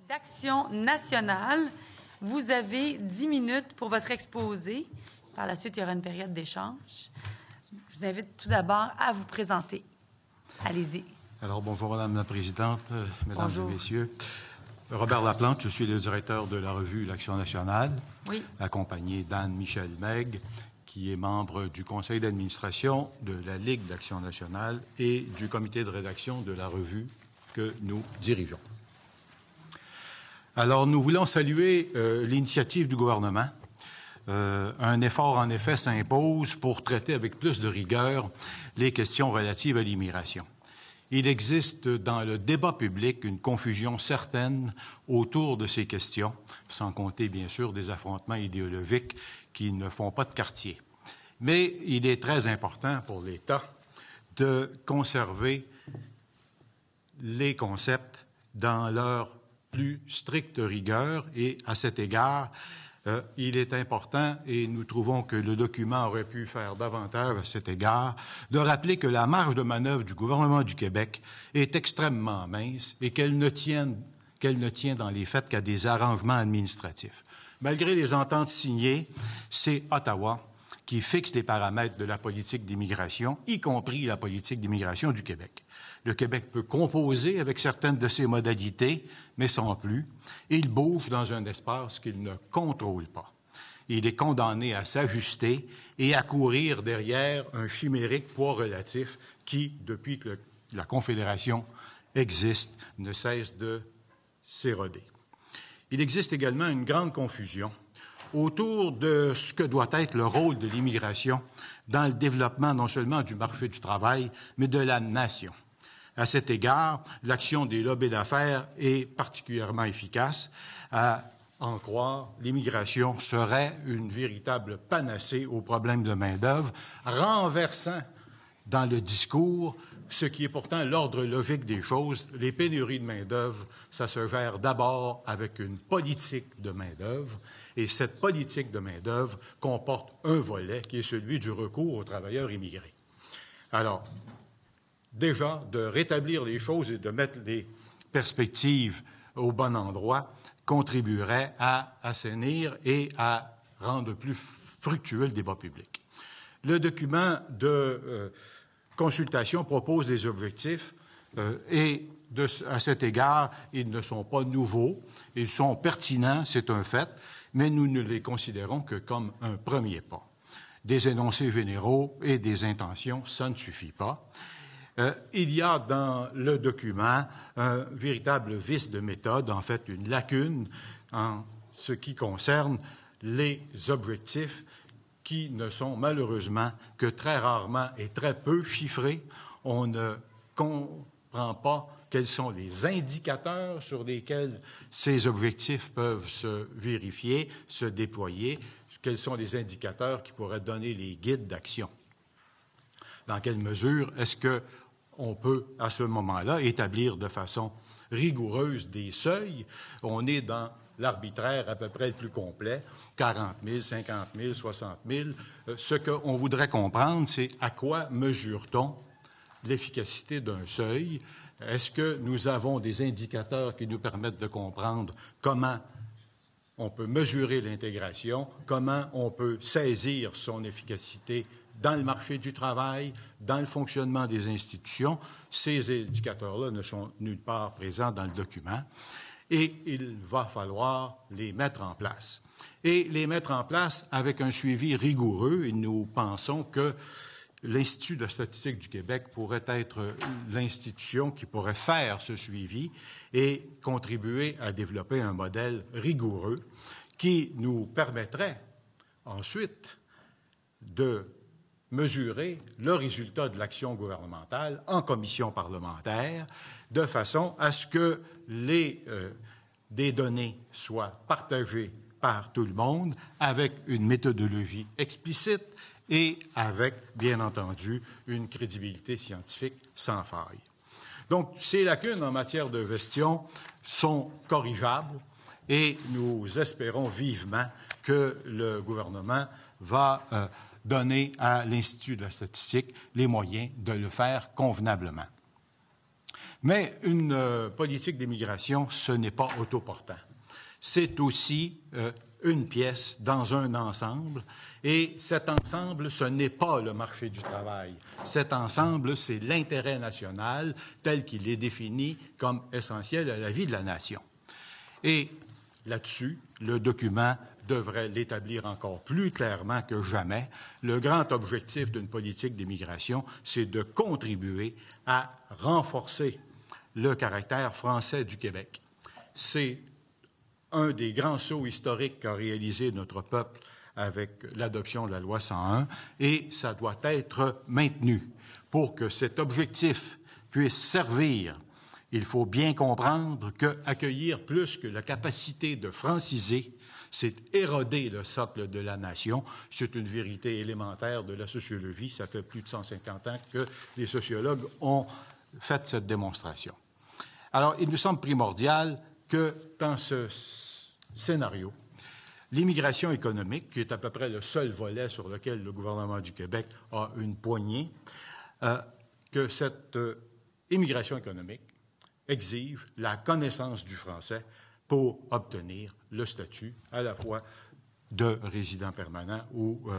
d'Action nationale. Vous avez 10 minutes pour votre exposé. Par la suite, il y aura une période d'échange. Je vous invite tout d'abord à vous présenter. Allez-y. Alors, bonjour, Madame la Présidente, Mesdames Bonjour. et Messieurs. Robert Laplante, je suis le directeur de la revue L'Action nationale, Oui. accompagné d'Anne-Michel Meg, qui est membre du conseil d'administration de la Ligue d'Action nationale et du comité de rédaction de la revue que nous dirigeons. Alors, nous voulons saluer l'initiative du gouvernement. Un effort, en effet, s'impose pour traiter avec plus de rigueur les questions relatives à l'immigration. Il existe dans le débat public une confusion certaine autour de ces questions, sans compter, bien sûr, des affrontements idéologiques qui ne font pas de quartier. Mais il est très important pour l'État de conserver les concepts dans leur plus stricte rigueur et, à cet égard, il est important, et nous trouvons que le document aurait pu faire davantage à cet égard, de rappeler que la marge de manœuvre du gouvernement du Québec est extrêmement mince et qu'elle ne tient dans les faits qu'à des arrangements administratifs. Malgré les ententes signées, c'est Ottawa qui fixe les paramètres de la politique d'immigration, y compris la politique d'immigration du Québec. Le Québec peut composer avec certaines de ses modalités, mais sans plus. Il bouge dans un espace qu'il ne contrôle pas. Il est condamné à s'ajuster et à courir derrière un chimérique poids relatif qui, depuis que la Confédération existe, ne cesse de s'éroder. Il existe également une grande confusion autour de ce que doit être le rôle de l'immigration dans le développement non seulement du marché du travail, mais de la nation. À cet égard, l'action des lobbies d'affaires est particulièrement efficace. À en croire, l'immigration serait une véritable panacée aux problèmes de main-d'œuvre, renversant dans le discours ce qui est pourtant l'ordre logique des choses. Les pénuries de main-d'œuvre, ça se gère d'abord avec une politique de main-d'œuvre, et cette politique de main-d'œuvre comporte un volet qui est celui du recours aux travailleurs immigrés. Alors, déjà, de rétablir les choses et de mettre les perspectives au bon endroit contribuerait à assainir et à rendre plus fructueux le débat public. Le document de consultation propose des objectifs et à cet égard, ils ne sont pas nouveaux, ils sont pertinents, c'est un fait, mais nous ne les considérons que comme un premier pas. Des énoncés généraux et des intentions, ça ne suffit pas. Il y a dans le document un véritable vice de méthode, en fait une lacune en ce qui concerne les objectifs qui ne sont malheureusement que très rarement et très peu chiffrés. On ne comprend pas quels sont les indicateurs sur lesquels ces objectifs peuvent se vérifier, se déployer, quels sont les indicateurs qui pourraient donner les guides d'action. Dans quelle mesure est-ce qu'on peut, à ce moment-là, établir de façon rigoureuse des seuils? On est dans l'arbitraire à peu près le plus complet, 40 000, 50 000, 60 000. Ce qu'on voudrait comprendre, c'est à quoi mesure-t-on l'efficacité d'un seuil? Est-ce que nous avons des indicateurs qui nous permettent de comprendre comment on peut mesurer l'intégration, comment on peut saisir son efficacité dans le marché du travail, dans le fonctionnement des institutions? Ces indicateurs-là ne sont nulle part présents dans le document et il va falloir les mettre en place. Et les mettre en place avec un suivi rigoureux, et nous pensons que l'Institut de la statistique du Québec pourrait être l'institution qui pourrait faire ce suivi et contribuer à développer un modèle rigoureux qui nous permettrait ensuite de mesurer le résultat de l'action gouvernementale en commission parlementaire de façon à ce que des données soient partagées par tout le monde avec une méthodologie explicite et avec, bien entendu, une crédibilité scientifique sans faille. Donc, ces lacunes en matière de gestion sont corrigeables et nous espérons vivement que le gouvernement va donner à l'Institut de la statistique les moyens de le faire convenablement. Mais une politique d'immigration, ce n'est pas autoportant. C'est aussi une pièce dans un ensemble, et cet ensemble, ce n'est pas le marché du travail. Cet ensemble, c'est l'intérêt national tel qu'il est défini comme essentiel à la vie de la nation. Et là-dessus, le document devrait l'établir encore plus clairement que jamais. Le grand objectif d'une politique d'immigration, c'est de contribuer à renforcer le caractère français du Québec. C'est un des grands sauts historiques qu'a réalisé notre peuple avec l'adoption de la loi 101, et ça doit être maintenu. Pour que cet objectif puisse servir, il faut bien comprendre qu'accueillir plus que la capacité de franciser, c'est éroder le socle de la nation. C'est une vérité élémentaire de la sociologie. Ça fait plus de 150 ans que les sociologues ont fait cette démonstration. Alors, il nous semble primordial que dans ce scénario, l'immigration économique, qui est à peu près le seul volet sur lequel le gouvernement du Québec a une poignée, que cette immigration économique exige la connaissance du français pour obtenir le statut à la fois de résident permanent ou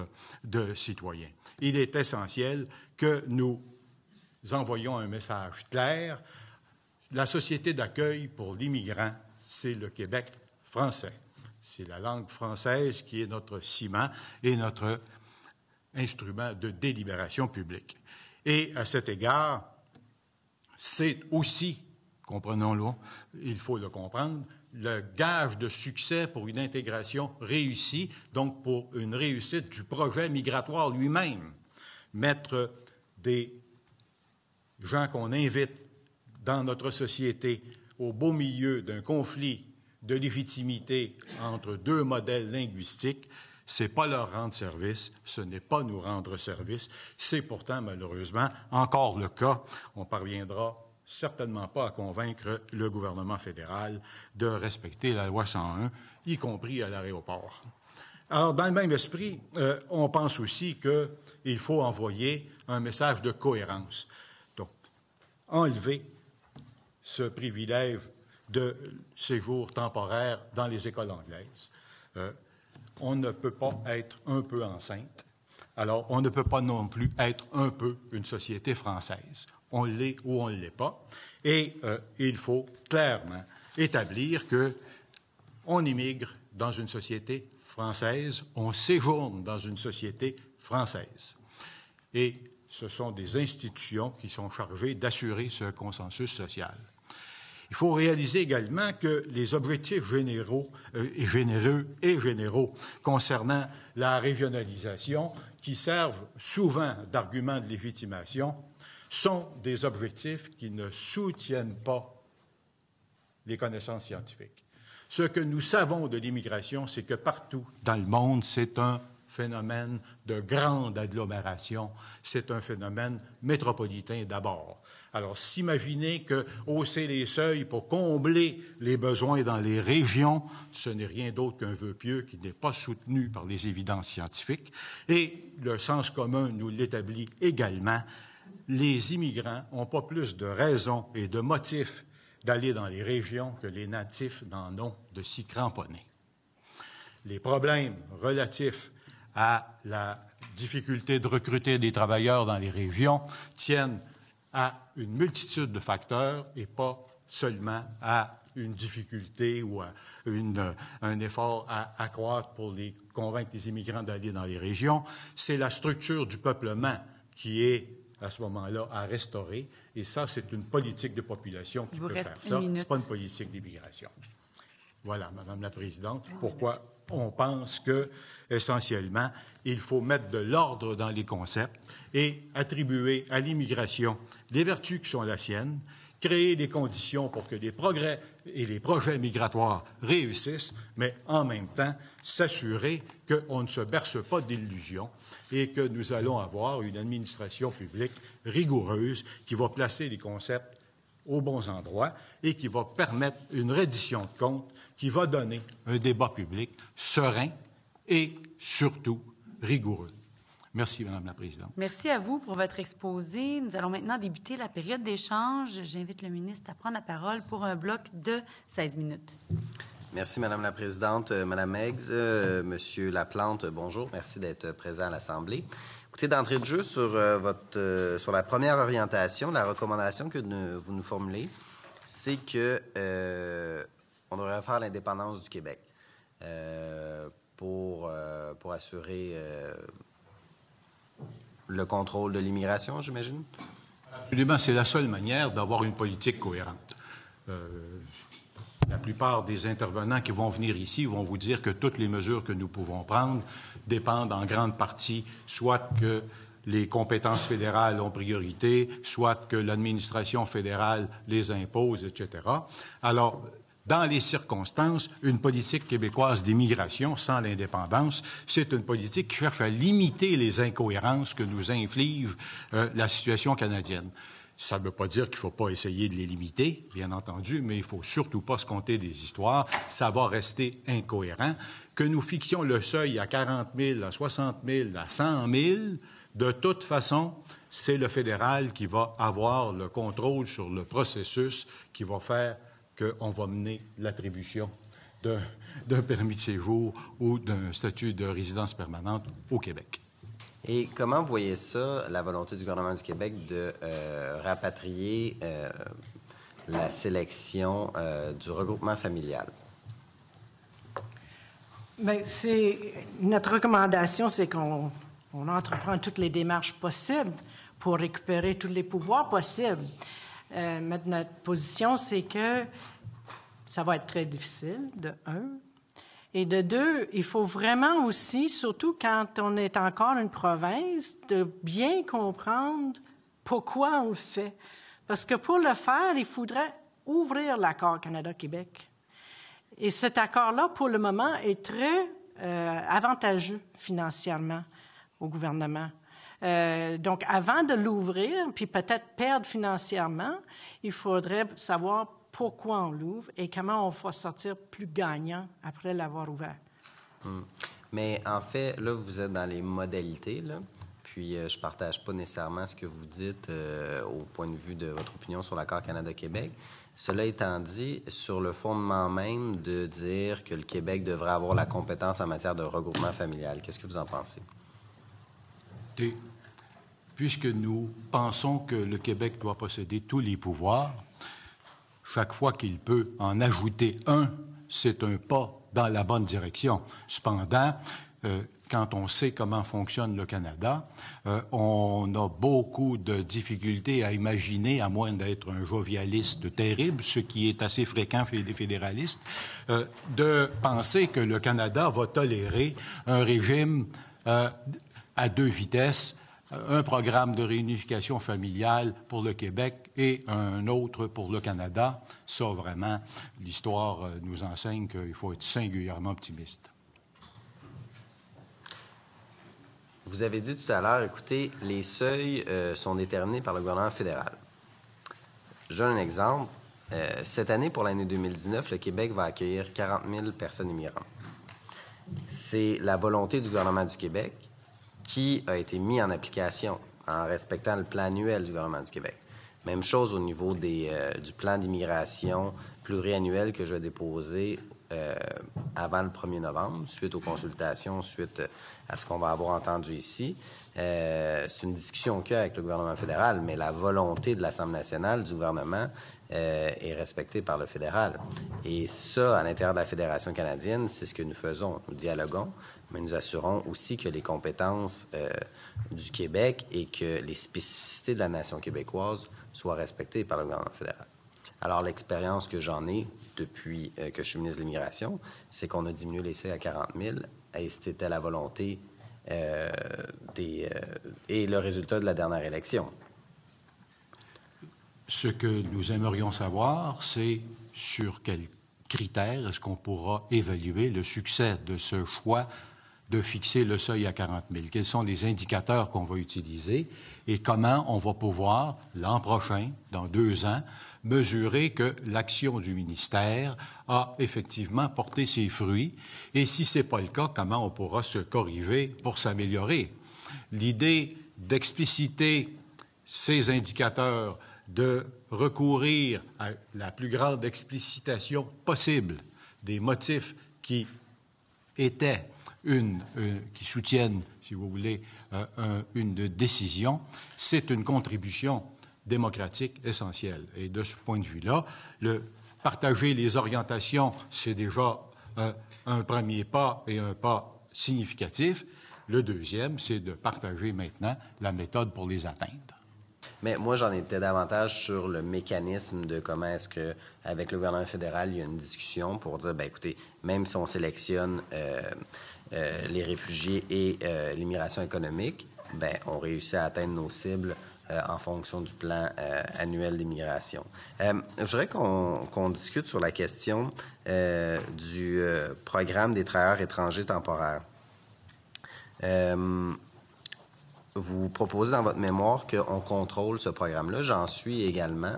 de citoyen. Il est essentiel que nous envoyions un message clair. La société d'accueil pour l'immigrant, c'est le Québec français. C'est la langue française qui est notre ciment et notre instrument de délibération publique. Et à cet égard, c'est aussi, comprenons-le, il faut le comprendre, le gage de succès pour une intégration réussie, donc pour une réussite du projet migratoire lui-même. Mettre des gens qu'on invite dans notre société au beau milieu d'un conflit de légitimité entre deux modèles linguistiques, ce n'est pas leur rendre service, ce n'est pas nous rendre service. C'est pourtant, malheureusement, encore le cas. On parviendra certainement pas à convaincre le gouvernement fédéral de respecter la loi 101, y compris à l'aéroport. Alors, dans le même esprit, on pense aussi qu'il faut envoyer un message de cohérence. Donc, enlever ce privilège de séjour temporaire dans les écoles anglaises. On ne peut pas être un peu enceinte. Alors, on ne peut pas non plus être un peu une société française. On l'est ou on ne l'est pas. Et il faut clairement établir qu'on immigre dans une société française, on séjourne dans une société française. Et ce sont des institutions qui sont chargées d'assurer ce consensus social. Il faut réaliser également que les objectifs généraux concernant la régionalisation, qui servent souvent d'argument de légitimation, sont des objectifs qui ne soutiennent pas les connaissances scientifiques. Ce que nous savons de l'immigration, c'est que partout dans le monde, c'est un phénomène de grande agglomération, c'est un phénomène métropolitain d'abord. Alors, s'imaginer que hausser les seuils pour combler les besoins dans les régions, ce n'est rien d'autre qu'un vœu pieux qui n'est pas soutenu par les évidences scientifiques. Et le sens commun nous l'établit également. Les immigrants n'ont pas plus de raisons et de motifs d'aller dans les régions que les natifs n'en ont de s'y cramponner. Les problèmes relatifs à la difficulté de recruter des travailleurs dans les régions tiennent à une multitude de facteurs et pas seulement à une difficulté ou à un effort à accroître pour les convaincre les immigrants d'aller dans les régions. C'est la structure du peuplement qui est, à ce moment-là, à restaurer. Et ça, c'est une politique de population qui peut faire ça. Ce n'est pas une politique d'immigration. Voilà, Madame la Présidente, pourquoi on pense que, essentiellement, il faut mettre de l'ordre dans les concepts et attribuer à l'immigration les vertus qui sont la sienne, créer les conditions pour que les progrès et les projets migratoires réussissent, mais en même temps s'assurer qu'on ne se berce pas d'illusions et que nous allons avoir une administration publique rigoureuse qui va placer les concepts aux bons endroits et qui va permettre une reddition de comptes qui va donner un débat public serein et surtout rigoureux. Merci, Madame la Présidente. Merci à vous pour votre exposé. Nous allons maintenant débuter la période d'échange. J'invite le ministre à prendre la parole pour un bloc de 16 minutes. Merci, Madame la Présidente. Madame Eggs, Monsieur Laplante, bonjour. Merci d'être présent à l'Assemblée. Écoutez, d'entrée de jeu, sur la première orientation, la recommandation que vous nous formulez, c'est que on devrait faire l'indépendance du Québec pour assurer le contrôle de l'immigration, j'imagine? Absolument, c'est la seule manière d'avoir une politique cohérente. La plupart des intervenants qui vont venir ici vont vous dire que toutes les mesures que nous pouvons prendre dépendent en grande partie soit que les compétences fédérales ont priorité, soit que l'administration fédérale les impose, etc. Alors, dans les circonstances, une politique québécoise d'immigration sans l'indépendance, c'est une politique qui cherche à limiter les incohérences que nous inflige la situation canadienne. Ça ne veut pas dire qu'il ne faut pas essayer de les limiter, bien entendu, mais il ne faut surtout pas se conter des histoires. Ça va rester incohérent. Que nous fixions le seuil à 40 000, à 60 000, à 100 000, de toute façon, c'est le fédéral qui va avoir le contrôle sur le processus qui va faire qu'on va mener l'attribution d'un permis de séjour ou d'un statut de résidence permanente au Québec. Et comment vous voyez ça, la volonté du gouvernement du Québec de rapatrier la sélection du regroupement familial? Bien, notre recommandation, c'est qu'on entreprend toutes les démarches possibles pour récupérer tous les pouvoirs possibles. Notre position, c'est que ça va être très difficile, de un. Et de deux, il faut vraiment aussi, surtout quand on est encore une province, de bien comprendre pourquoi on le fait. Parce que pour le faire, il faudrait ouvrir l'accord Canada-Québec. Et cet accord-là, pour le moment, est très avantageux financièrement au gouvernement. Donc, avant de l'ouvrir, puis peut-être perdre financièrement, il faudrait savoir pourquoi on l'ouvre et comment on va sortir plus gagnant après l'avoir ouvert. Mais en fait, là, vous êtes dans les modalités, là. Puis, je ne partage pas nécessairement ce que vous dites au point de vue de votre opinion sur l'accord Canada-Québec. Cela étant dit, sur le fondement même de dire que le Québec devrait avoir la compétence en matière de regroupement familial, qu'est-ce que vous en pensez? Puisque nous pensons que le Québec doit posséder tous les pouvoirs, chaque fois qu'il peut en ajouter un, c'est un pas dans la bonne direction. Cependant, quand on sait comment fonctionne le Canada, on a beaucoup de difficultés à imaginer, à moins d'être un jovialiste terrible, ce qui est assez fréquent chez les fédéralistes, de penser que le Canada va tolérer un régime à deux vitesses, un programme de réunification familiale pour le Québec et un autre pour le Canada. Ça, vraiment, l'histoire nous enseigne qu'il faut être singulièrement optimiste. Vous avez dit tout à l'heure, écoutez, les seuils sont déterminés par le gouvernement fédéral. Je donne un exemple. Cette année, pour l'année 2019, le Québec va accueillir 40 000 personnes immigrantes. C'est la volonté du gouvernement du Québec qui a été mis en application en respectant le plan annuel du gouvernement du Québec. Même chose au niveau du plan d'immigration pluriannuel que je vais déposer avant le 1er novembre, suite aux consultations, suite à ce qu'on va avoir entendu ici. C'est une discussion qu'il y a avec le gouvernement fédéral, mais la volonté de l'Assemblée nationale, du gouvernement, est respectée par le fédéral. Et ça, à l'intérieur de la Fédération canadienne, c'est ce que nous faisons. Nous dialoguons, mais nous assurons aussi que les compétences du Québec et que les spécificités de la nation québécoise soient respectées par le gouvernement fédéral. Alors, l'expérience que j'en ai depuis que je suis ministre de l'Immigration, c'est qu'on a diminué les seuils à 40 000 et c'était la volonté et le résultat de la dernière élection. Ce que nous aimerions savoir, c'est sur quels critères est-ce qu'on pourra évaluer le succès de ce choix de fixer le seuil à 40 000? Quels sont les indicateurs qu'on va utiliser et comment on va pouvoir, l'an prochain, dans 2 ans, mesurer que l'action du ministère a effectivement porté ses fruits et si ce n'est pas le cas, comment on pourra se corriger pour s'améliorer. L'idée d'expliciter ces indicateurs, de recourir à la plus grande explicitation possible des motifs qui étaient qui soutiennent, si vous voulez, une décision, c'est une contribution démocratique essentielle. Et de ce point de vue-là, partager les orientations, c'est déjà un premier pas et un pas significatif. Le deuxième, c'est de partager maintenant la méthode pour les atteindre. Mais moi, j'en étais davantage sur le mécanisme de comment est-ce que, avec le gouvernement fédéral, il y a une discussion pour dire, bien, écoutez, même si on sélectionne les réfugiés et l'immigration économique, bien, on réussit à atteindre nos cibles en fonction du plan annuel d'immigration. Je voudrais qu'on discute sur la question du programme des travailleurs étrangers temporaires. Vous proposez dans votre mémoire qu'on contrôle ce programme-là. J'en suis également.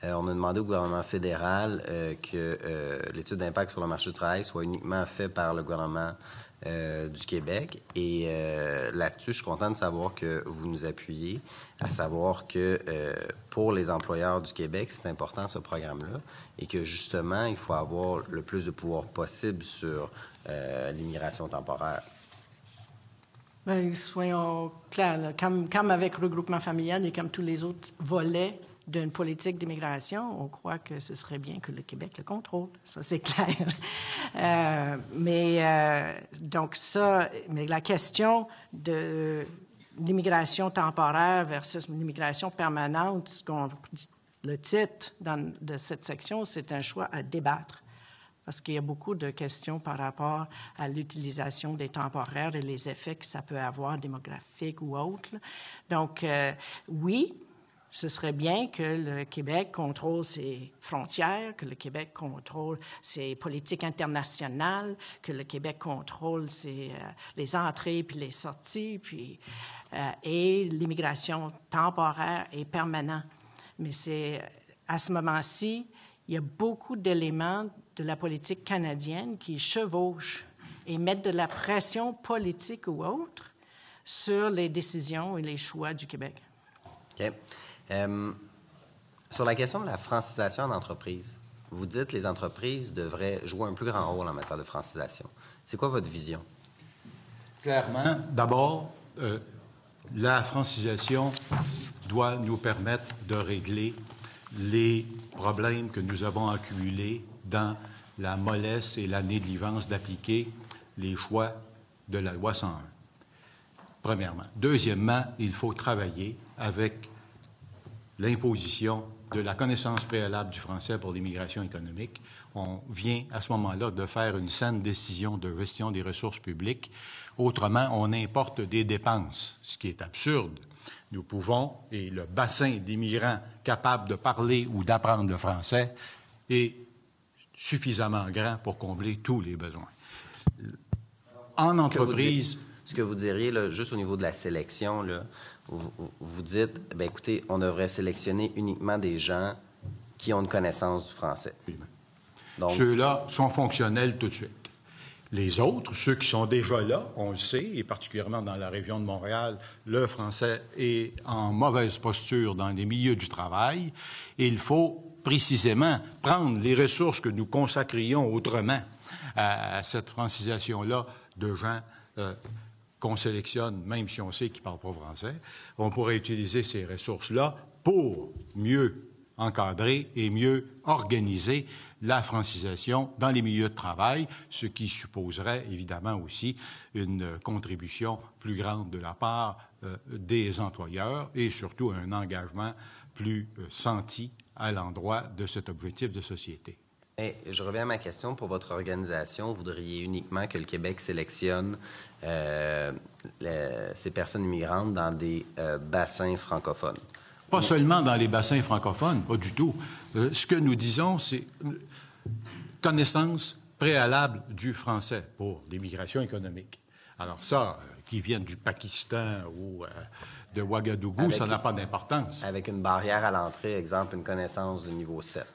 On a demandé au gouvernement fédéral que l'étude d'impact sur le marché du travail soit uniquement faite par le gouvernement du Québec. Et là-dessus, je suis content de savoir que vous nous appuyez, à savoir que pour les employeurs du Québec, c'est important ce programme-là et que justement, il faut avoir le plus de pouvoir possible sur l'immigration temporaire. Bien, soyons clairs, là. Comme avec le regroupement familial et comme tous les autres volets d'une politique d'immigration, on croit que ce serait bien que le Québec le contrôle. Ça, c'est clair. Mais la question de l'immigration temporaire versus l'immigration permanente, le titre de cette section, c'est un choix à débattre. Parce qu'il y a beaucoup de questions par rapport à l'utilisation des temporaires et les effets que ça peut avoir, démographiques ou autres. Donc, oui, ce serait bien que le Québec contrôle ses frontières, que le Québec contrôle ses politiques internationales, que le Québec contrôle les entrées puis les sorties, et l'immigration temporaire et permanente. Mais à ce moment-ci, il y a beaucoup d'éléments de la politique canadienne qui chevauchent et mettent de la pression politique ou autre sur les décisions et les choix du Québec. OK. Sur la question de la francisation en entreprise, vous dites que les entreprises devraient jouer un plus grand rôle en matière de francisation. C'est quoi votre vision? Clairement, d'abord, la francisation doit nous permettre de régler les problèmes que nous avons accumulés dans la mollesse et la négligence d'appliquer les choix de la loi 101. Premièrement. Deuxièmement, il faut travailler avec l'imposition de la connaissance préalable du français pour l'immigration économique. On vient à ce moment-là de faire une saine décision de gestion des ressources publiques. Autrement, on importe des dépenses, ce qui est absurde. Nous pouvons, et le bassin d'immigrants capables de parler ou d'apprendre le français est suffisamment grand pour combler tous les besoins. En entreprise... Ce que vous diriez, là, juste au niveau de la sélection, là, vous dites, bien, écoutez, on devrait sélectionner uniquement des gens qui ont une connaissance du français. Donc, ceux-là sont fonctionnels tout de suite. Les autres, ceux qui sont déjà là, on le sait, et particulièrement dans la région de Montréal, le français est en mauvaise posture dans les milieux du travail. Et il faut précisément prendre les ressources que nous consacrions autrement à cette francisation-là de gens qu'on sélectionne, même si on sait qu'ils ne parlent pas français. On pourrait utiliser ces ressources-là pour mieux encadrer et mieux organiser la francisation dans les milieux de travail, ce qui supposerait évidemment aussi une contribution plus grande de la part des employeurs et surtout un engagement plus senti à l'endroit de cet objectif de société. Et je reviens à ma question. Pour votre organisation, vous voudriez uniquement que le Québec sélectionne ces personnes immigrantes dans des bassins francophones? Pas seulement dans les bassins francophones, pas du tout. Ce que nous disons, c'est connaissance préalable du français pour l'immigration économique. Alors ça, qu'ils viennent du Pakistan ou de Ouagadougou, ça n'a pas d'importance. Avec une barrière à l'entrée, exemple, une connaissance de niveau 7.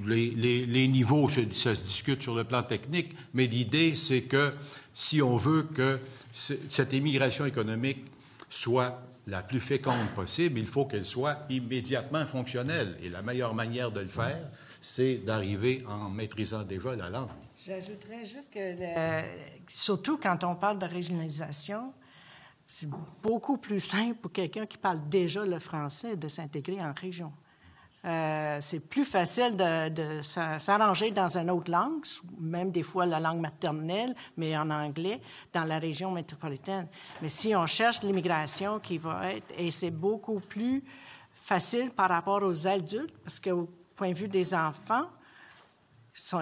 Les niveaux, ça se discute sur le plan technique, mais l'idée, c'est que si on veut que cette immigration économique soit la plus féconde possible, il faut qu'elle soit immédiatement fonctionnelle. Et la meilleure manière de le faire, c'est d'arriver en maîtrisant déjà la langue. J'ajouterais juste que, surtout quand on parle de régionalisation, c'est beaucoup plus simple pour quelqu'un qui parle déjà le français de s'intégrer en région. C'est plus facile de s'arranger dans une autre langue, même des fois la langue maternelle, mais en anglais, dans la région métropolitaine. Mais si on cherche l'immigration qui va être... Et c'est beaucoup plus facile par rapport aux adultes, parce qu'au point de vue des enfants,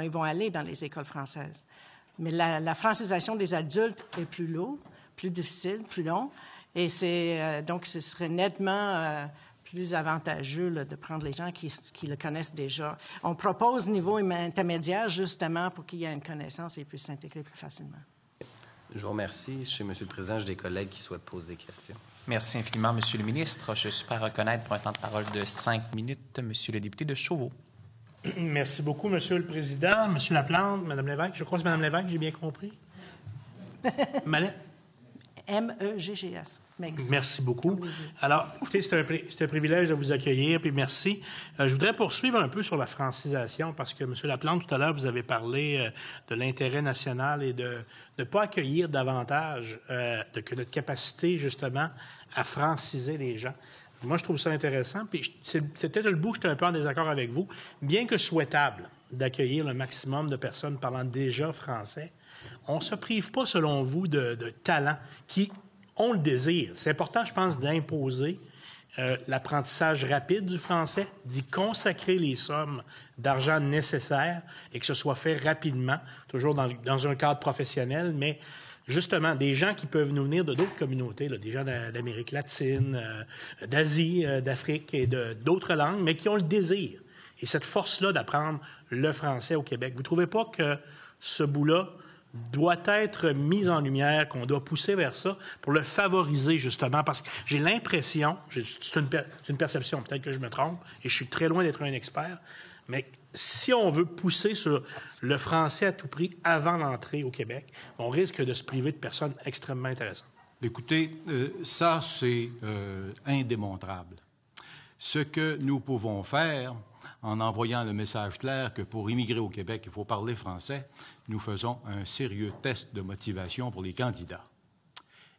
ils vont aller dans les écoles françaises. Mais la francisation des adultes est plus lourde, plus difficile, plus long. Et donc, ce serait nettement... plus avantageux là, de prendre les gens qui le connaissent déjà. On propose niveau intermédiaire justement pour qu'il y ait une connaissance et puissent s'intégrer plus facilement. Je vous remercie. Chez M. le Président, j'ai des collègues qui souhaitent poser des questions. Merci infiniment, Monsieur le ministre. Je suis prêt à reconnaître pour un temps de parole de 5 minutes, Monsieur le député de Chauveau. Merci beaucoup, Monsieur le Président. Monsieur Laplante, Madame Lévesque. Je crois que c'est Madame Lévesque, j'ai bien compris. M-E-G-G-S. Merci beaucoup. Alors, écoutez, c'est un privilège de vous accueillir, puis merci. Je voudrais poursuivre un peu sur la francisation, parce que, M. Laplante, tout à l'heure, vous avez parlé de l'intérêt national et de ne pas accueillir davantage que notre capacité, justement, à franciser les gens. Moi, je trouve ça intéressant, puis c'est peut-être le bout, je suis un peu en désaccord avec vous, bien que souhaitable d'accueillir le maximum de personnes parlant déjà français, on ne se prive pas, selon vous, de talents qui ont le désir. C'est important, je pense, d'imposer l'apprentissage rapide du français, d'y consacrer les sommes d'argent nécessaires et que ce soit fait rapidement, toujours dans un cadre professionnel, mais justement, des gens qui peuvent nous venir de d'autres communautés, là, des gens d'Amérique latine, d'Asie, d'Afrique et d'autres langues, mais qui ont le désir. Et cette force-là d'apprendre le français au Québec. Vous ne trouvez pas que ce bout-là doit être mis en lumière, qu'on doit pousser vers ça pour le favoriser, justement, parce que j'ai l'impression, c'est une perception, peut-être que je me trompe, et je suis très loin d'être un expert, mais si on veut pousser sur le français à tout prix avant l'entrée au Québec, on risque de se priver de personnes extrêmement intéressantes. Écoutez, ça, c'est indémontrable. Ce que nous pouvons faire, en envoyant le message clair que pour immigrer au Québec, il faut parler français, nous faisons un sérieux test de motivation pour les candidats.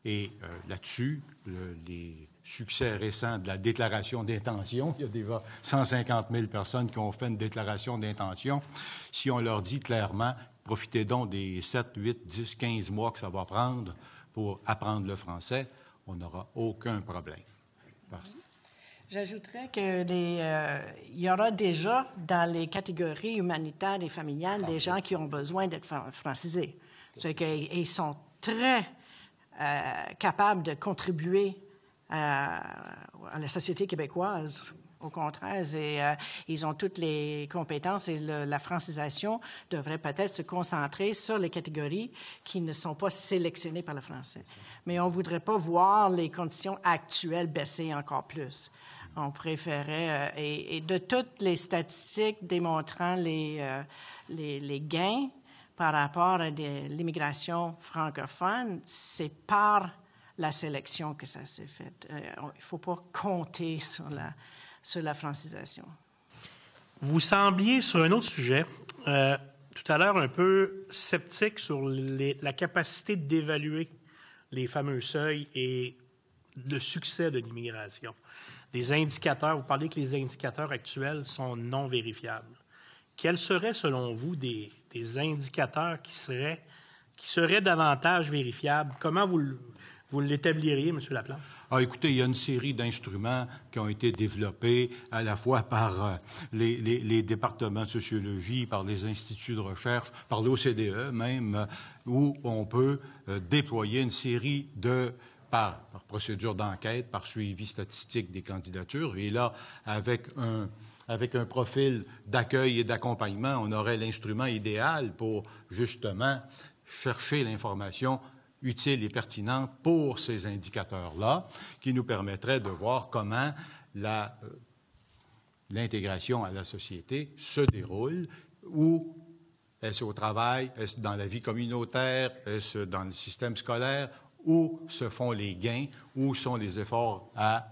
Et là-dessus, les succès récents de la déclaration d'intention, il y a déjà 150 000 personnes qui ont fait une déclaration d'intention. Si on leur dit clairement, profitez donc des 7, 8, 10, 15 mois que ça va prendre pour apprendre le français, on n'aura aucun problème. J'ajouterais qu'il y aura déjà dans les catégories humanitaires et familiales des gens qui ont besoin d'être francisés. C'est qu'ils sont très capables de contribuer à la société québécoise. Au contraire, ils ont toutes les compétences et la francisation devrait peut-être se concentrer sur les catégories qui ne sont pas sélectionnées par le français. Mais on ne voudrait pas voir les conditions actuelles baisser encore plus. On préférait, et de toutes les statistiques démontrant les gains par rapport à l'immigration francophone, c'est par la sélection que ça s'est fait. Il ne faut pas compter sur la francisation. Vous sembliez, sur un autre sujet, tout à l'heure un peu sceptique sur la capacité d'évaluer les fameux seuils et le succès de l'immigration. Les indicateurs, vous parlez que les indicateurs actuels sont non vérifiables. Quels seraient, selon vous, des indicateurs qui seraient davantage vérifiables? Comment vous l'établiriez, M. Laplante? Écoutez, il y a une série d'instruments qui ont été développés à la fois par les départements de sociologie, par les instituts de recherche, par l'OCDE même, où on peut déployer une série par procédure d'enquête, par suivi statistique des candidatures. Et là, avec un profil d'accueil et d'accompagnement, on aurait l'instrument idéal pour, justement, chercher l'information utile et pertinente pour ces indicateurs-là, qui nous permettraient de voir comment l'intégration à la société se déroule, où est-ce au travail, est-ce dans la vie communautaire, est-ce dans le système scolaire, où se font les gains, où sont les efforts à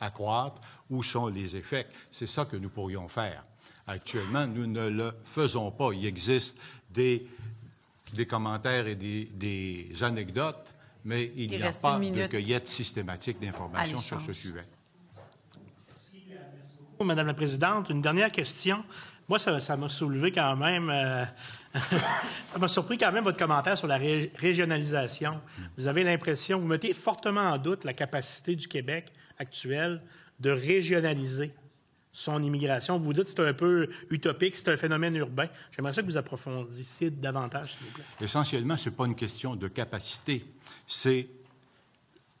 accroître, où sont les échecs. C'est ça que nous pourrions faire. Actuellement, nous ne le faisons pas. Il existe des commentaires et des anecdotes, mais il n'y a pas de cueillette systématique d'informations sur ce sujet. Merci beaucoup, Madame la Présidente. Une dernière question. Moi, ça m'a soulevé quand même... ça m'a surpris quand même votre commentaire sur la régionalisation. Vous avez l'impression, vous mettez fortement en doute la capacité du Québec actuel de régionaliser son immigration. Vous dites que c'est un peu utopique, c'est un phénomène urbain. J'aimerais ça que vous approfondissiez davantage, s'il vous plaît. Essentiellement, ce n'est pas une question de capacité. C'est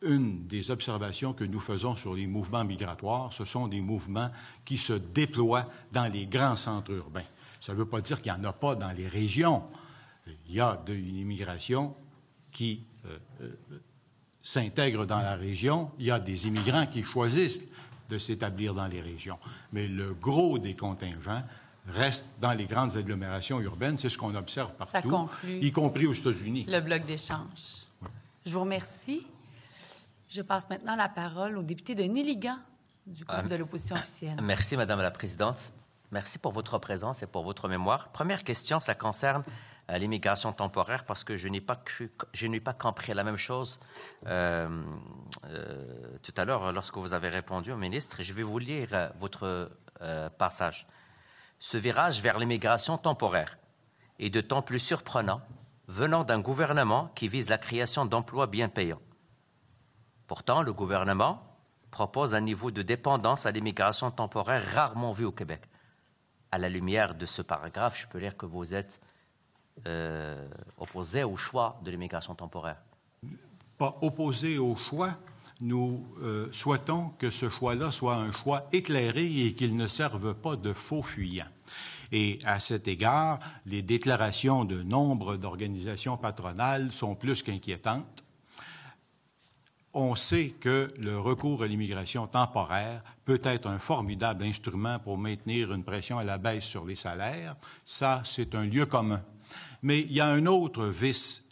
une des observations que nous faisons sur les mouvements migratoires. Ce sont des mouvements qui se déploient dans les grands centres urbains. Ça ne veut pas dire qu'il n'y en a pas dans les régions. Il y a une immigration qui s'intègre dans la région. Il y a des immigrants qui choisissent de s'établir dans les régions. Mais le gros des contingents reste dans les grandes agglomérations urbaines. C'est ce qu'on observe partout, ça conclut y compris aux États-Unis. Le bloc d'échange. Oui. Je vous remercie. Je passe maintenant la parole au député de Néligan du groupe de l'opposition officielle. Merci, Madame la Présidente. Merci pour votre présence et pour votre mémoire. Première question, ça concerne l'immigration temporaire parce que je n'ai pas compris la même chose tout à l'heure lorsque vous avez répondu au ministre. Je vais vous lire votre passage. Ce virage vers l'immigration temporaire est d'autant plus surprenant venant d'un gouvernement qui vise la création d'emplois bien payants. Pourtant, le gouvernement propose un niveau de dépendance à l'immigration temporaire rarement vu au Québec. À la lumière de ce paragraphe, je peux lire que vous êtes opposé au choix de l'immigration temporaire. Pas opposé au choix. Nous souhaitons que ce choix-là soit un choix éclairé et qu'il ne serve pas de faux fuyants. Et à cet égard, les déclarations de nombre d'organisations patronales sont plus qu'inquiétantes. On sait que le recours à l'immigration temporaire peut être un formidable instrument pour maintenir une pression à la baisse sur les salaires. Ça, c'est un lieu commun. Mais il y a un autre vice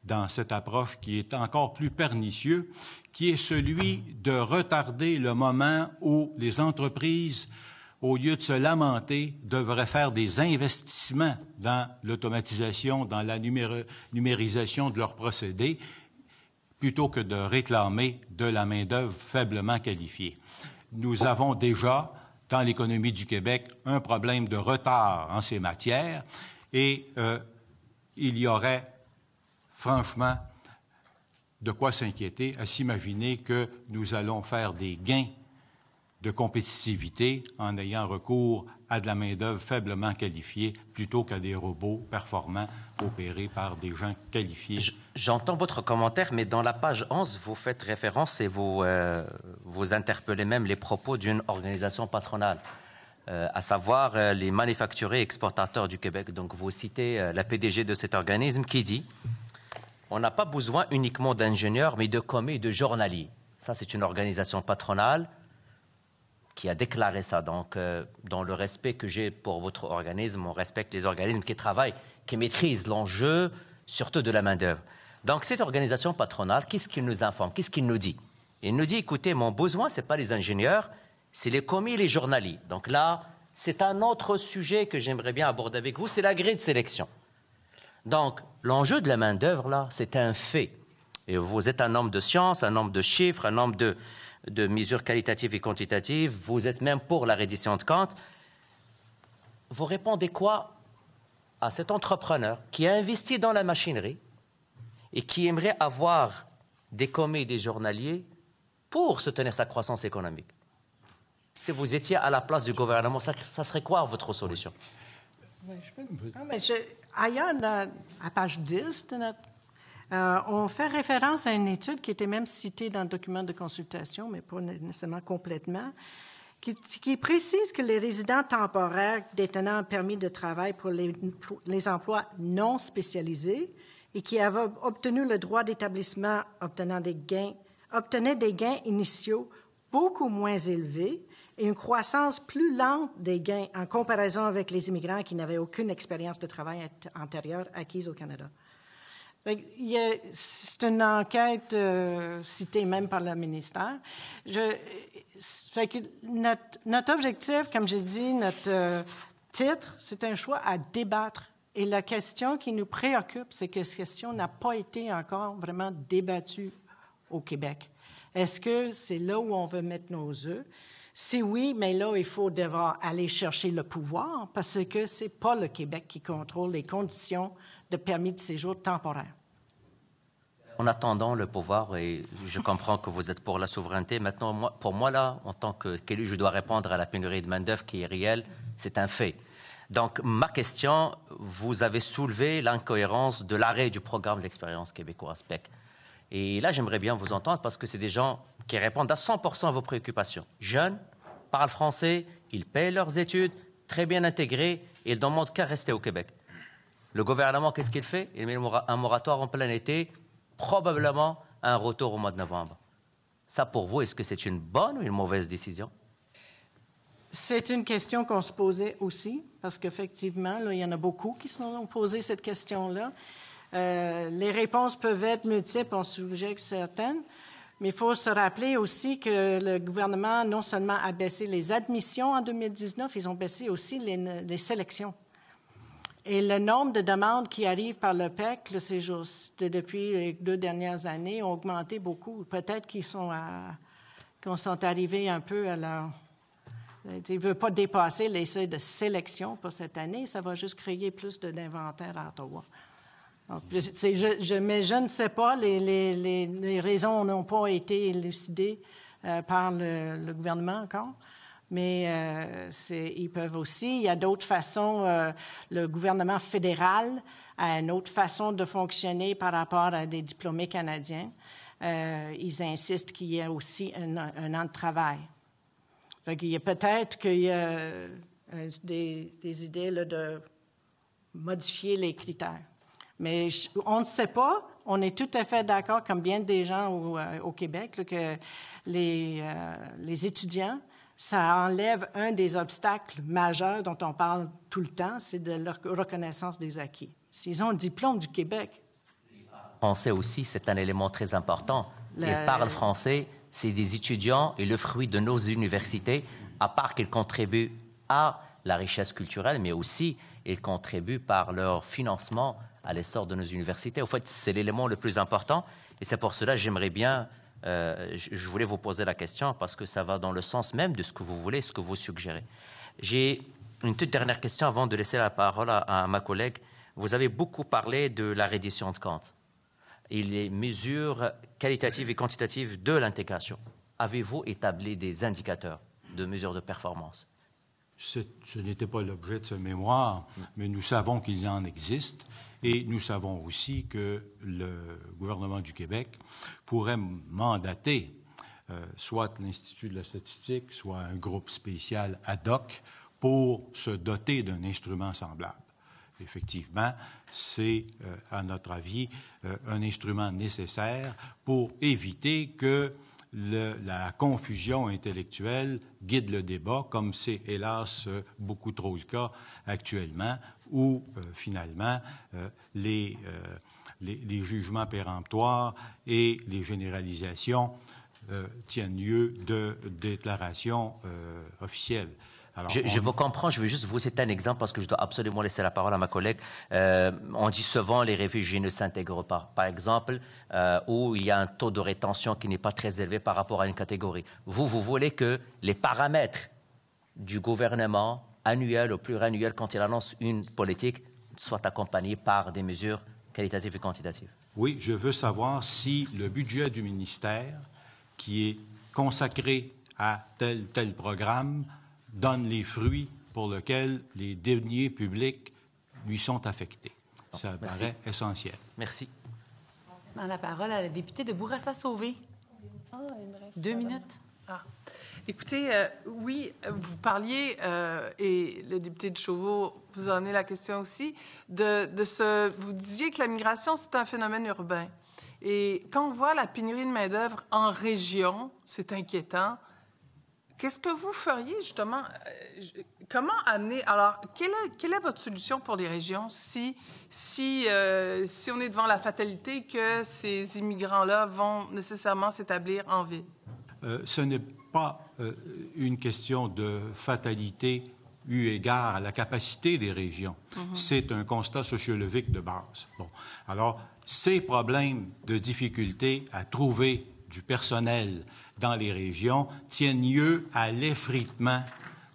dans cette approche qui est encore plus pernicieux, qui est celui de retarder le moment où les entreprises, au lieu de se lamenter, devraient faire des investissements dans l'automatisation, dans la numérisation de leurs procédés, plutôt que de réclamer de la main-d'œuvre faiblement qualifiée. Nous avons déjà, dans l'économie du Québec, un problème de retard en ces matières et il y aurait franchement de quoi s'inquiéter à s'imaginer que nous allons faire des gains de compétitivité en ayant recours à de la main-d'œuvre faiblement qualifiée plutôt qu'à des robots performants opérés par des gens qualifiés. J'entends votre commentaire, mais dans la page 11, vous faites référence et vous interpellez même les propos d'une organisation patronale, à savoir les manufacturiers exportateurs du Québec. Donc vous citez la PDG de cet organisme qui dit « On n'a pas besoin uniquement d'ingénieurs, mais de commis et de journaliers. » Ça, c'est une organisation patronale qui a déclaré ça. Donc, dans le respect que j'ai pour votre organisme, on respecte les organismes qui travaillent, qui maîtrisent l'enjeu, surtout de la main-d'œuvre. Donc, cette organisation patronale, qu'est-ce qu'il nous informe? Qu'est-ce qu'il nous dit? Il nous dit, écoutez, mon besoin, ce n'est pas les ingénieurs, c'est les commis et les journaliers. Donc là, c'est un autre sujet que j'aimerais bien aborder avec vous, c'est la grille de sélection. Donc, l'enjeu de la main-d'œuvre, là, c'est un fait. Et vous êtes un homme de science, un homme de chiffres, un homme de mesures qualitatives et quantitatives, vous êtes même pour la reddition de comptes. Vous répondez quoi à cet entrepreneur qui a investi dans la machinerie et qui aimerait avoir des commis et des journaliers pour soutenir sa croissance économique? Si vous étiez à la place du gouvernement, ça serait quoi votre solution? Oui, je peux... Non, mais ailleurs, à page 10 de notre... on fait référence à une étude qui était même citée dans le document de consultation, mais pas nécessairement complètement, qui précise que les résidents temporaires détenant un permis de travail pour les emplois non spécialisés et qui avaient obtenu le droit d'établissement obtenaient des gains initiaux beaucoup moins élevés et une croissance plus lente des gains en comparaison avec les immigrants qui n'avaient aucune expérience de travail antérieure acquise au Canada. C'est une enquête citée même par le ministère. Notre objectif, comme j'ai dit, notre titre, c'est un choix à débattre. Et la question qui nous préoccupe, c'est que cette question n'a pas été encore vraiment débattue au Québec. Est-ce que c'est là où on veut mettre nos œufs? Si oui, mais là, il faut devoir aller chercher le pouvoir parce que ce n'est pas le Québec qui contrôle les conditions de permis de séjour temporaire. En attendant le pouvoir, et je comprends que vous êtes pour la souveraineté, maintenant, pour moi, là, en tant qu'élu, je dois répondre à la pénurie de main-d'œuvre qui est réelle, c'est un fait. Donc, ma question, vous avez soulevé l'incohérence de l'arrêt du programme de l'expérience québécoise PEC. Et là, j'aimerais bien vous entendre parce que c'est des gens qui répondent à 100% à vos préoccupations. Jeunes, parlent français, ils payent leurs études, très bien intégrés, et ils ne demandent qu'à rester au Québec. Le gouvernement, qu'est-ce qu'il fait? Il met un moratoire en plein été, probablement un retour au mois de novembre. Ça, pour vous, est-ce que c'est une bonne ou une mauvaise décision? C'est une question qu'on se posait aussi, parce qu'effectivement, là, il y en a beaucoup qui se sont posé cette question-là. Les réponses peuvent être multiples, on suggère certaines, mais il faut se rappeler aussi que le gouvernement non seulement a baissé les admissions en 2019, ils ont baissé aussi les sélections. Et le nombre de demandes qui arrivent par le PEC, depuis les 2 dernières années, ont augmenté beaucoup. Peut-être qu'ils sont arrivés un peu à leur... Il ne veut pas dépasser les seuils de sélection pour cette année. Ça va juste créer plus d'inventaire à Ottawa. Donc, mais je ne sais pas. Les raisons n'ont pas été élucidées par le gouvernement encore. Mais ils peuvent aussi. Il y a d'autres façons. Le gouvernement fédéral a une autre façon de fonctionner par rapport à des diplômés canadiens. Ils insistent qu'il y ait aussi un an de travail. Peut-être qu'il y a des idées là, de modifier les critères. Mais on ne sait pas. On est tout à fait d'accord, comme bien des gens au Québec, là, que les étudiants, ça enlève un des obstacles majeurs dont on parle tout le temps, c'est de leur reconnaissance des acquis. S'ils ont le diplôme du Québec... Français aussi, c'est un élément très important. Ils parlent français, c'est des étudiants et le fruit de nos universités, à part qu'ils contribuent à la richesse culturelle, mais aussi ils contribuent par leur financement à l'essor de nos universités. En fait, c'est l'élément le plus important et c'est pour cela que j'aimerais bien... je voulais vous poser la question parce que ça va dans le sens même de ce que vous voulez, ce que vous suggérez. J'ai une toute dernière question avant de laisser la parole à ma collègue. Vous avez beaucoup parlé de la reddition de comptes et les mesures qualitatives et quantitatives de l'intégration. Avez-vous établi des indicateurs de mesures de performance? Ce n'était pas l'objet de ce mémoire, mais nous savons qu'il en existe et nous savons aussi que le gouvernement du Québec pourrait mandater soit l'Institut de la statistique, soit un groupe spécial ad hoc pour se doter d'un instrument semblable. Effectivement, c'est, à notre avis, un instrument nécessaire pour éviter que la confusion intellectuelle guide le débat, comme c'est hélas beaucoup trop le cas actuellement, où finalement les jugements péremptoires et les généralisations tiennent lieu de déclarations officielles. Alors, je vous comprends, je veux juste vous citer un exemple parce que je dois absolument laisser la parole à ma collègue. On dit souvent les réfugiés ne s'intègrent pas. Par exemple, où il y a un taux de rétention qui n'est pas très élevé par rapport à une catégorie. Vous voulez que les paramètres du gouvernement, annuel ou pluriannuel, quand il annonce une politique, soient accompagnés par des mesures qualitatives et quantitatives? Oui, je veux savoir si le budget du ministère, qui est consacré à tel programme, donne les fruits pour lesquels les deniers publics lui sont affectés. Ça me paraît essentiel. Merci. Dans la parole à la députée de Bourassa-Sauvé. 2 minutes. Écoutez, oui, vous parliez, et le député de Chauveau vous en est la question aussi, vous disiez que la migration, c'est un phénomène urbain. Et quand on voit la pénurie de main-d'œuvre en région, c'est inquiétant. Qu'est-ce que vous feriez, justement? Comment amener... Alors, quelle est votre solution pour les régions si on est devant la fatalité que ces immigrants-là vont nécessairement s'établir en ville? Ce n'est pas une question de fatalité eu égard à la capacité des régions. C'est un constat sociologique de base. Bon. Alors, ces problèmes de difficulté à trouver du personnel dans les régions tiennent lieu à l'effritement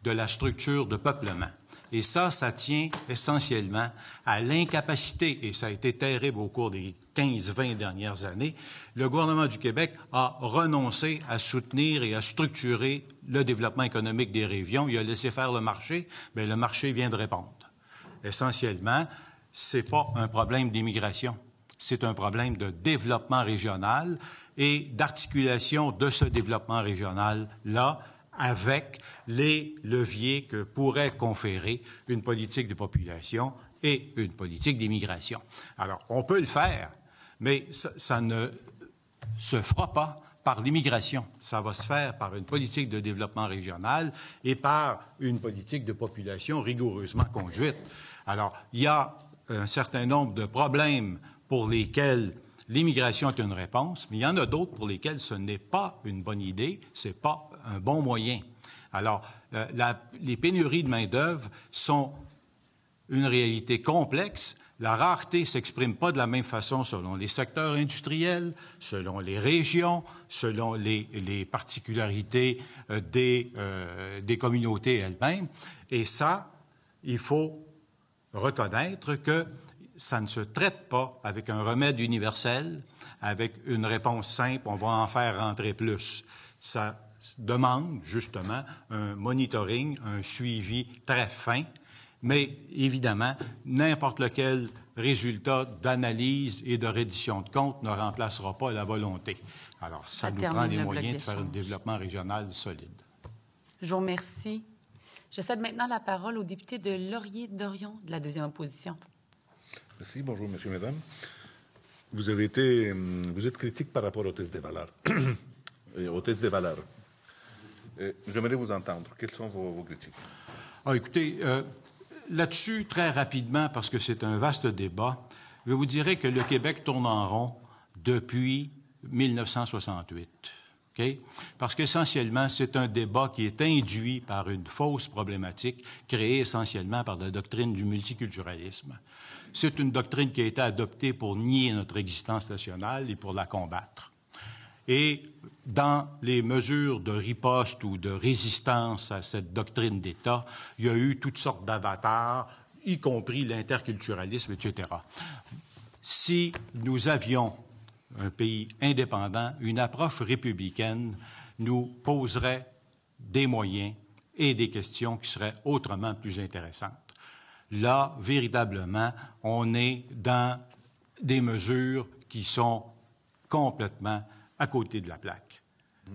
de la structure de peuplement. Et ça tient essentiellement à l'incapacité, et ça a été terrible au cours des 15-20 dernières années, le gouvernement du Québec a renoncé à soutenir et à structurer le développement économique des régions. Il a laissé faire le marché, mais le marché vient de répondre. Essentiellement, c'est pas un problème d'immigration, c'est un problème de développement régional et d'articulation de ce développement régional-là avec les leviers que pourrait conférer une politique de population et une politique d'immigration. Alors, on peut le faire, mais ça ne se fera pas par l'immigration. Ça va se faire par une politique de développement régional et par une politique de population rigoureusement conduite. Alors, il y a un certain nombre de problèmes pour lesquels l'immigration est une réponse, mais il y en a d'autres pour lesquels ce n'est pas une bonne idée, ce n'est pas un bon moyen. Alors, les pénuries de main-d'œuvre sont une réalité complexe. La rareté ne s'exprime pas de la même façon selon les secteurs industriels, selon les régions, selon les particularités des communautés elles-mêmes. Et ça, il faut reconnaître que ça ne se traite pas avec un remède universel, avec une réponse simple, on va en faire rentrer plus. Ça demande justement un monitoring, un suivi très fin, mais évidemment, n'importe lequel résultat d'analyse et de reddition de comptes ne remplacera pas la volonté. Alors, ça nous prend les moyens de faire un développement régional solide. Je vous remercie. Je cède maintenant la parole au député de Laurier-Dorion de la deuxième opposition. Merci. Bonjour, messieurs, mesdames. Vous êtes critique par rapport au test des valeurs. J'aimerais vous entendre. Quelles sont vos critiques? Écoutez, là-dessus, très rapidement, parce que c'est un vaste débat, je vous dirais que le Québec tourne en rond depuis 1968. Okay? Parce qu'essentiellement, c'est un débat qui est induit par une fausse problématique créée essentiellement par la doctrine du multiculturalisme. C'est une doctrine qui a été adoptée pour nier notre existence nationale et pour la combattre. Et dans les mesures de riposte ou de résistance à cette doctrine d'État, il y a eu toutes sortes d'avatars, y compris l'interculturalisme, etc. Si nous avions un pays indépendant, une approche républicaine nous poserait des moyens et des questions qui seraient autrement plus intéressantes. Là, véritablement, on est dans des mesures qui sont complètement à côté de la plaque.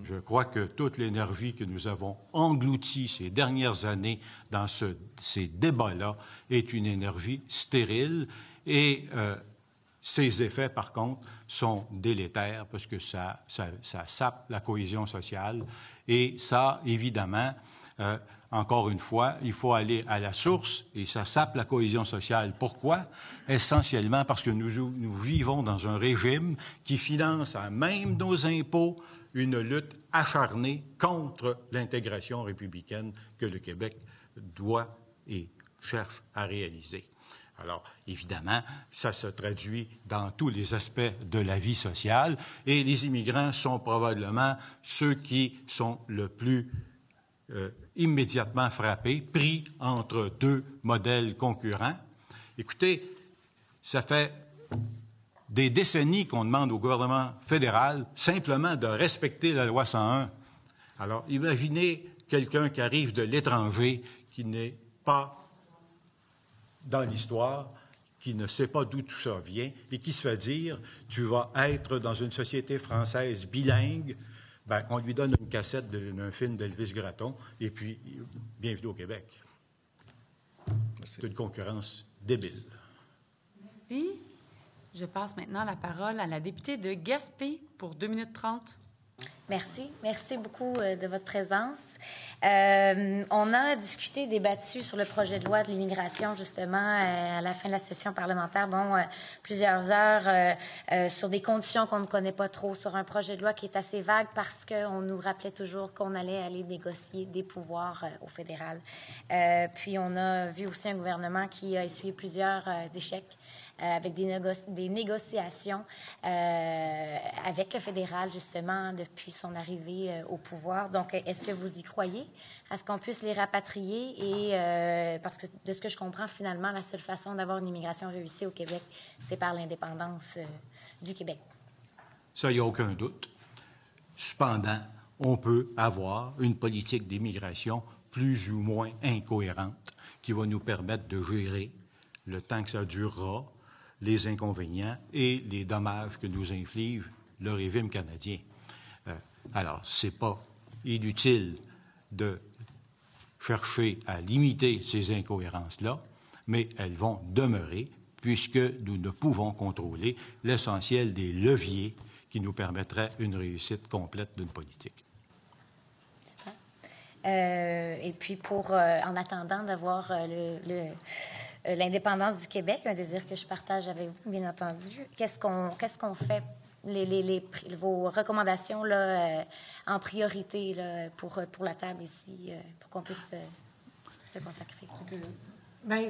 Je crois que toute l'énergie que nous avons engloutie ces dernières années dans ces débats-là est une énergie stérile et ses effets, par contre, sont délétères parce que ça sape la cohésion sociale et ça, évidemment, encore une fois, il faut aller à la source et ça sape la cohésion sociale. Pourquoi? Essentiellement parce que nous vivons dans un régime qui finance à même nos impôts une lutte acharnée contre l'intégration républicaine que le Québec doit et cherche à réaliser. Alors, évidemment, ça se traduit dans tous les aspects de la vie sociale et les immigrants sont probablement ceux qui sont le plus immédiatement frappés, pris entre deux modèles concurrents. Écoutez, ça fait des décennies qu'on demande au gouvernement fédéral simplement de respecter la loi 101. Alors, imaginez quelqu'un qui arrive de l'étranger, qui n'est pas dans l'histoire, qui ne sait pas d'où tout ça vient et qui se fait dire « tu vas être dans une société française bilingue », ben, on lui donne une cassette d'un film d'Elvis Gratton et puis bienvenue au Québec. C'est une concurrence débile. Merci. Je passe maintenant la parole à la députée de Gaspé pour 2 minutes 30. Merci. Merci beaucoup de votre présence. On a discuté, débattu sur le projet de loi de l'immigration, justement, à la fin de la session parlementaire. Plusieurs heures sur des conditions qu'on ne connaît pas trop, sur un projet de loi qui est assez vague parce qu'on nous rappelait toujours qu'on allait aller négocier des pouvoirs au fédéral. Puis on a vu aussi un gouvernement qui a essuyé plusieurs échecs avec des négociations avec le fédéral, justement, depuis son arrivée au pouvoir. Donc, est-ce que vous y croyez? Est-ce qu'on puisse les rapatrier? Et parce que, de ce que je comprends, finalement, la seule façon d'avoir une immigration réussie au Québec, c'est par l'indépendance du Québec. Ça, il n'y a aucun doute. Cependant, on peut avoir une politique d'immigration plus ou moins incohérente qui va nous permettre de gérer, le temps que ça durera, les inconvénients et les dommages que nous inflige le régime canadien. Alors, ce n'est pas inutile de chercher à limiter ces incohérences-là, mais elles vont demeurer puisque nous ne pouvons contrôler l'essentiel des leviers qui nous permettraient une réussite complète d'une politique. Super. Et puis, en attendant d'avoir l'indépendance du Québec, un désir que je partage avec vous, bien entendu. Qu'est-ce qu'on fait, vos recommandations là, en priorité là, pour la table ici, pour qu'on puisse se consacrer? Bien,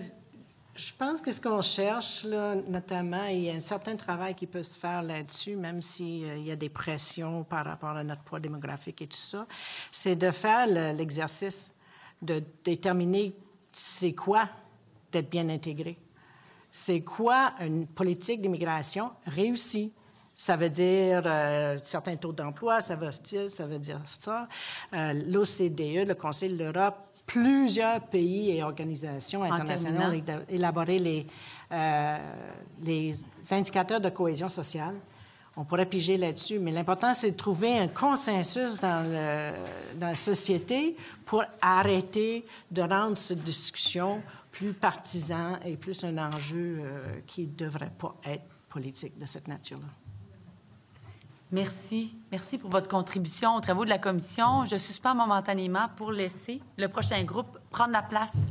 je pense que ce qu'on cherche, là, notamment, il y a un certain travail qui peut se faire là-dessus, même s'il y a des pressions par rapport à notre poids démographique et tout ça, c'est de faire l'exercice de déterminer c'est quoi d'être bien intégré. C'est quoi une politique d'immigration réussie? Ça veut dire certains taux d'emploi, ça veut dire ça. L'OCDE, le Conseil de l'Europe, plusieurs pays et organisations internationales ont élaboré les indicateurs de cohésion sociale. On pourrait piger là-dessus, mais l'important, c'est de trouver un consensus dans la société pour arrêter de rendre cette discussion plus partisan et plus un enjeu qui ne devrait pas être politique de cette nature-là. Merci. Merci pour votre contribution aux travaux de la Commission. Je suspends momentanément pour laisser le prochain groupe prendre la place.